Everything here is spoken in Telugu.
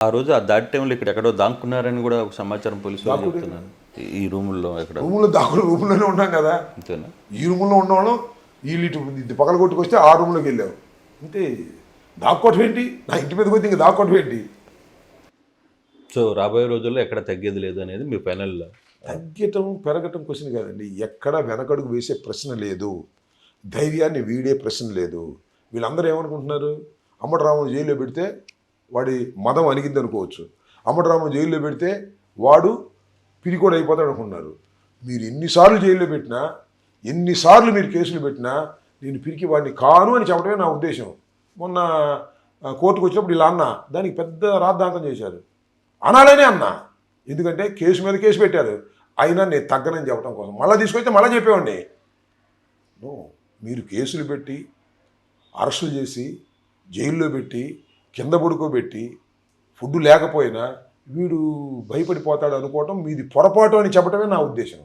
ఆ రోజు ఆ దాడి టైంలో ఇక్కడ ఎక్కడో దాక్కున్నారని కూడా ఒక సమాచారం పోలీసు వాళ్ళు దాక్కుడు చెప్తున్నారు. ఈ రూముల్లో ఎక్కడ రూములో దాక్కుడు రూములోనే ఉన్నాం కదా. అంతేనా? ఈ రూములో ఉన్నవాళ్ళం వీళ్ళు ఇటు పగల కొట్టుకొస్తే ఆ రూమ్లోకి వెళ్ళాం. అంటే దాక్కోవటం ఏంటి, నా ఇంటి మీదకి వచ్చి ఇంకా దాక్కోవటం ఏంటి. సో రాబోయే రోజుల్లో ఎక్కడ తగ్గేది లేదు అనేది మీ ఫైనల్. తగ్గటం పెరగటం క్వశ్చన్ కాదండి, ఎక్కడ వెనకడుగు వేసే ప్రశ్న లేదు, ధైర్యాన్ని వీడే ప్రశ్న లేదు. వీళ్ళందరూ ఏమనుకుంటున్నారు, అమ్మటి రాముడు జైల్లో పెడితే వాడి మదం అణిగింది అనుకోవచ్చు, అమ్మటి రాముడు జైల్లో పెడితే వాడు పిరికోడు అయిపోతాడు అనుకుంటున్నారు. మీరు ఎన్నిసార్లు జైల్లో పెట్టినా, ఎన్నిసార్లు మీరు కేసులు పెట్టినా నేను పిరికి వాడిని కాను అని చెప్పడమే నా ఉద్దేశం. మొన్న కోర్టుకు వచ్చినప్పుడు ఇలా అన్న, దానికి పెద్ద రాద్ధాంతం చేశారు. అనాలనే అన్న, ఎందుకంటే కేసు మీద కేసు పెట్టారు, అయినా నేను తగ్గనని చెప్పడం కోసం మళ్ళీ తీసుకొస్తే మళ్ళీ చెప్పేవాడిని. నో, మీరు కేసులు పెట్టి అరెస్టులు చేసి జైల్లో పెట్టి కింద పడుకోబెట్టి ఫుడ్ లేకపోయినా వీడు భయపడిపోతాడు అనుకోవటం మీది పొరపాటు అని చెప్పడమే నా ఉద్దేశం.